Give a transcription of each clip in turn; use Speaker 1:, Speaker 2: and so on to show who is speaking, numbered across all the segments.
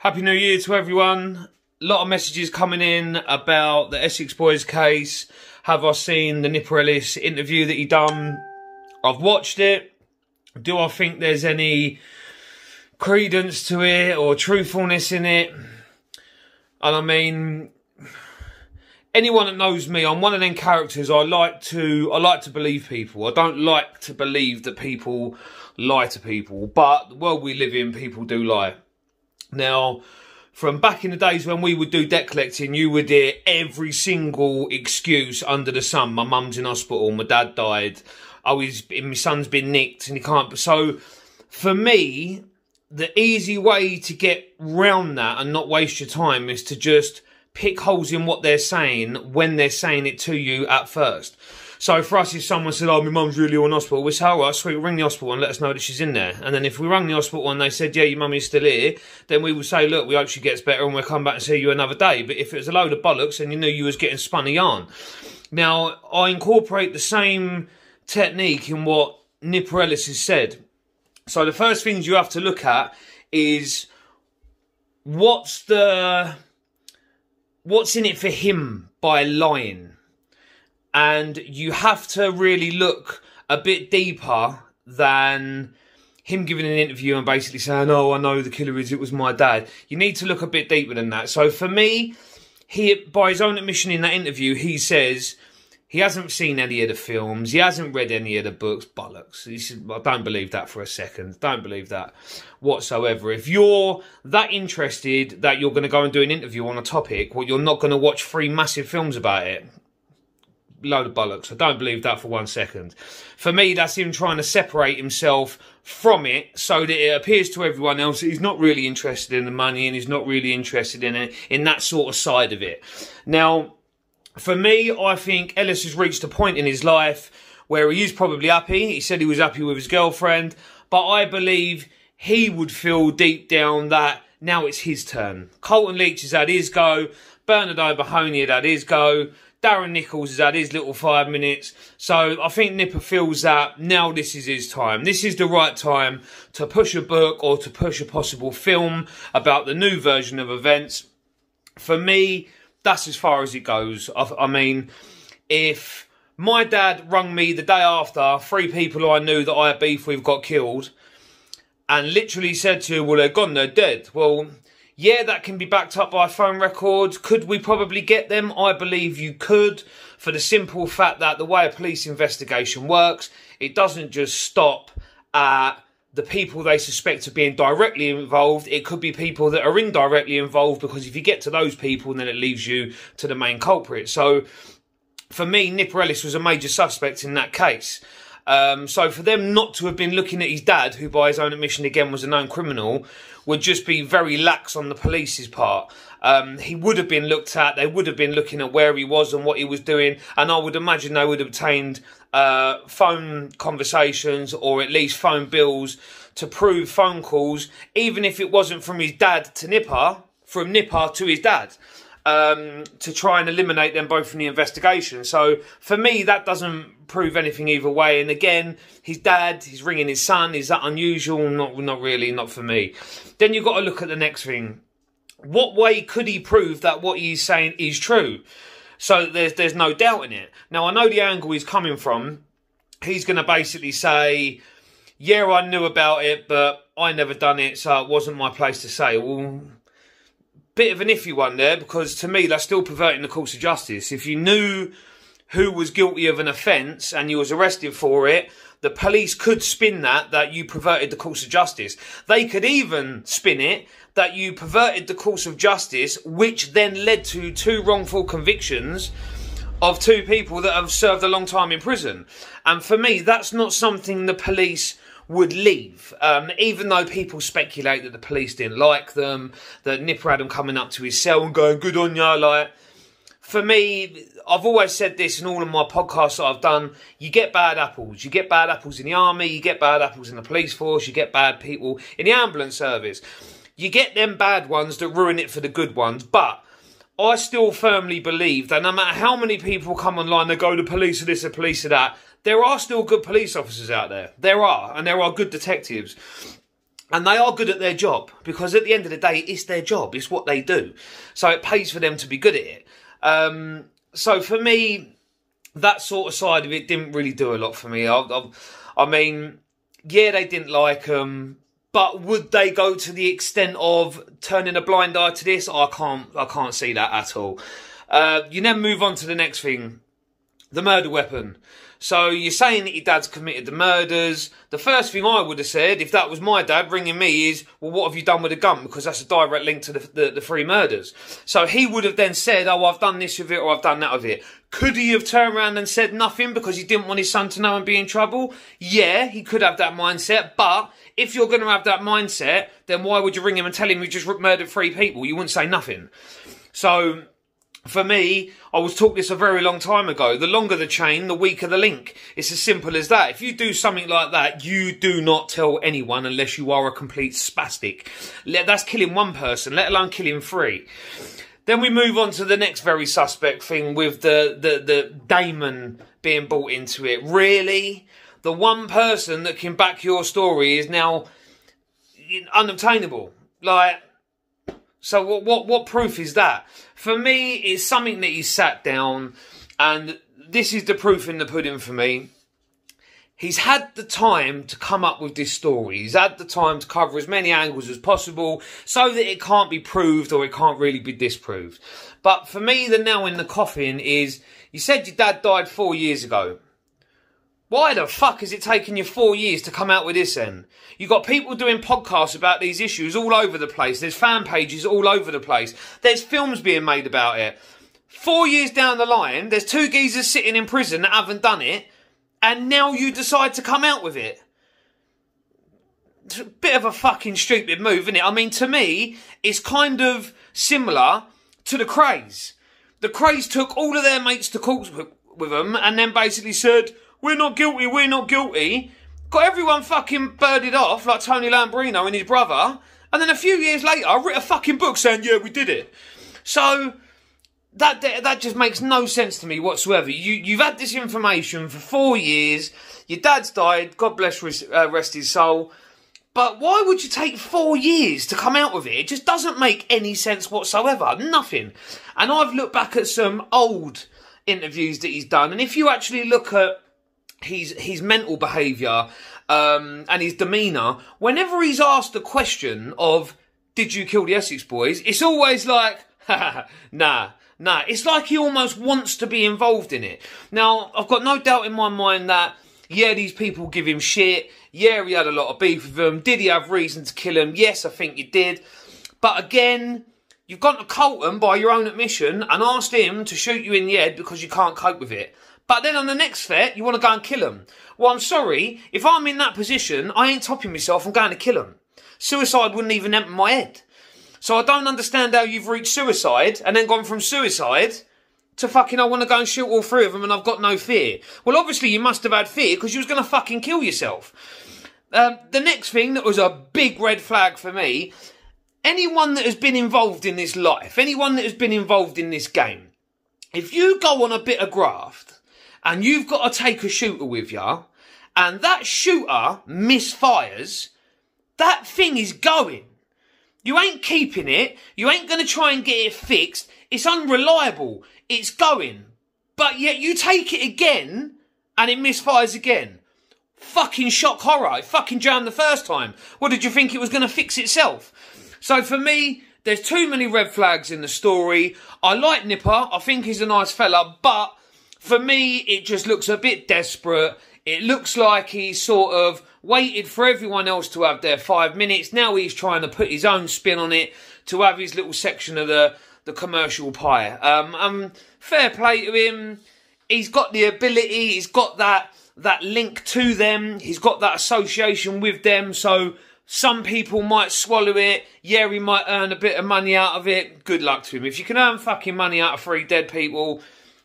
Speaker 1: Happy New Year to everyone. A lot of messages coming in about the Essex Boys case. Have I seen the Nipper Ellis interview that he done? I've watched it. Do I think there's any credence to it or truthfulness in it? And I mean, anyone that knows me, I'm one of them characters. I like to believe people. I don't like to believe that people lie to people. But the world we live in, people do lie. Now, from back in the days when we would do debt collecting, you would hear every single excuse under the sun. My mum's in hospital, my dad died, my son's been nicked and he can't. So, for me, the easy way to get round that and not waste your time is to just pick holes in what they're saying when they're saying it to you at first. So for us, if someone said, oh, my mum's really ill in hospital, we say, all right, sweet, ring the hospital and let us know that she's in there. And then if we rang the hospital and they said, yeah, your mum is still here, then we would say, look, we hope she gets better and we'll come back and see you another day. But if it was a load of bollocks and you knew you was getting spun a yarn. Now, I incorporate the same technique in what Nipper Ellis has said. So the first things you have to look at is what's in it for him by lying. And you have to really look a bit deeper than him giving an interview and basically saying, oh, I know the killer it was my dad. You need to look a bit deeper than that. So for me, by his own admission in that interview, he says he hasn't seen any of the films. He hasn't read any of the books. Bollocks. He said, I don't believe that for a second. Don't believe that whatsoever. If you're that interested that you're going to go and do an interview on a topic, well, you're not going to watch 3 massive films about it. Load of bollocks. I don't believe that for 1 second. For me, that's him trying to separate himself from it so that it appears to everyone else that he's not really interested in the money and he's not really interested in it, in that sort of side of it. Now, for me, I think Ellis has reached a point in his life where he is probably happy. He said he was happy with his girlfriend, but I believe he would feel deep down that now it's his turn. Colton Leach has had his go. Bernard O'Mahony had had his go. Darren Nichols has had his little 5 minutes. So I think Nipper feels that now this is his time. This is the right time to push a book or to push a possible film about the new version of events. For me, that's as far as it goes. I mean, if my dad rung me the day after 3 people who I knew that I had beef with got killed and literally said to him, well, they're gone, they're dead. Well, yeah, that can be backed up by phone records. Could we probably get them? I believe you could, for the simple fact that the way a police investigation works, it doesn't just stop at the people they suspect of being directly involved. It could be people that are indirectly involved, because if you get to those people, then it leaves you to the main culprit. So, for me, Nipper Ellis was a major suspect in that case. So for them not to have been looking at his dad, who by his own admission again was a known criminal, would just be very lax on the police's part. He would have been looked at, they would have been looking at where he was and what he was doing, and I would imagine they would have obtained phone conversations or at least phone bills to prove phone calls, even if it wasn't from his dad to Nipper, from Nipper to his dad. To try and eliminate them both from the investigation. So, for me, that doesn't prove anything either way. And again, his dad, he's ringing his son. Is that unusual? Not really, not for me. Then you've got to look at the next thing. What way could he prove that what he's saying is true? So, there's no doubt in it. Now, I know the angle he's coming from. He's going to basically say, yeah, I knew about it, but I never done it, so it wasn't my place to say. Well, bit of an iffy one there, because to me that's still perverting the course of justice. If you knew who was guilty of an offence and you was arrested for it, the police could spin that you perverted the course of justice. They could even spin it that you perverted the course of justice, which then led to 2 wrongful convictions of 2 people that have served a long time in prison. And for me, that's not something the police would leave, even though people speculate that the police didn't like them, that Nipper had them coming up to his cell and going, good on ya. Like, for me, I've always said this in all of my podcasts that I've done, you get bad apples. You get bad apples in the army, you get bad apples in the police force, you get bad people in the ambulance service. You get them bad ones that ruin it for the good ones, but I still firmly believe that no matter how many people come online, they go, the police are this, the police are that, there are still good police officers out there. There are, and there are good detectives. And they are good at their job, because at the end of the day, it's their job. It's what they do. So it pays for them to be good at it. So for me, that sort of side of it didn't really do a lot for me. I mean, yeah, they didn't like them, but would they go to the extent of turning a blind eye to this? I can't see that at all. You then move on to the next thing, the murder weapon. So you're saying that your dad's committed the murders. The first thing I would have said, if that was my dad ringing me, is, well, what have you done with the gun? Because that's a direct link to the 3 murders. So he would have then said, oh, I've done this with it, or I've done that with it. Could he have turned around and said nothing because he didn't want his son to know and be in trouble? Yeah, he could have that mindset. But if you're going to have that mindset, then why would you ring him and tell him you just murdered 3 people? You wouldn't say nothing. So for me, I was taught this a very long time ago. The longer the chain, the weaker the link. It's as simple as that. If you do something like that, you do not tell anyone unless you are a complete spastic. That's killing 1 person, let alone killing 3. Then we move on to the next very suspect thing with the Damon being brought into it. Really? The one person that can back your story is now unobtainable. Like, so what proof is that? For me, it's something that he sat down, and this is the proof in the pudding for me. He's had the time to come up with this story. He's had the time to cover as many angles as possible so that it can't be proved or it can't really be disproved. But for me, the nail in the coffin is, you said your dad died 4 years ago. Why the fuck has it taken you 4 years to come out with this then? You've got people doing podcasts about these issues all over the place. There's fan pages all over the place. There's films being made about it. 4 years down the line, there's 2 geezers sitting in prison that haven't done it, and now you decide to come out with it. It's a bit of a fucking stupid move, isn't it? I mean, to me, it's kind of similar to the Krays. The Krays took all of their mates to court with them and then basically said, we're not guilty, we're not guilty. Got everyone fucking birded off like Tony Lambrino and his brother. And then a few years later, I wrote a fucking book saying, yeah, we did it. So that just makes no sense to me whatsoever. You've had this information for 4 years. Your dad's died. God bless, rest his soul. But why would you take 4 years to come out with it? It just doesn't make any sense whatsoever. Nothing. And I've looked back at some old interviews that he's done. And if you actually look at his mental behaviour and his demeanour, whenever he's asked the question of, did you kill the Essex boys? It's always like, nah. It's like he almost wants to be involved in it. Now, I've got no doubt in my mind that, yeah, these people give him shit. Yeah, he had a lot of beef with them. Did he have reason to kill him? Yes, I think he did. But again, you've gone to Colton by your own admission and asked him to shoot you in the head because you can't cope with it. But then on the next threat, you want to go and kill him. Well, I'm sorry. If I'm in that position, I ain't topping myself. I'm going to kill him. Suicide wouldn't even enter my head. So I don't understand how you've reached suicide and then gone from suicide to fucking, I want to go and shoot all 3 of them and I've got no fear. Well, obviously you must have had fear because you was going to fucking kill yourself. The next thing that was a big red flag for me, anyone that has been involved in this life, anyone that has been involved in this game, if you go on a bit of graft and you've got to take a shooter with you, and that shooter misfires, that thing is going. You ain't keeping it. You ain't going to try and get it fixed. It's unreliable. It's going. But yet you take it again, and it misfires again. Fucking shock horror. It fucking jammed the first time. What, did you think it was going to fix itself? So for me, there's too many red flags in the story. I like Nipper. I think he's a nice fella, but for me, it just looks a bit desperate. It looks like he's sort of waited for everyone else to have their 5 minutes. Now he's trying to put his own spin on it to have his little section of the commercial pie. Fair play to him. He's got the ability. He's got that link to them. He's got that association with them. So some people might swallow it. Yeah, he might earn a bit of money out of it. Good luck to him. If you can earn fucking money out of 3 dead people,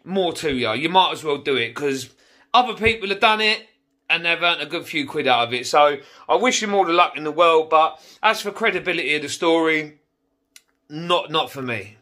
Speaker 1: more to you. You might as well do it because other people have done it and they've earned a good few quid out of it. So I wish him all the luck in the world. But as for credibility of the story, not for me.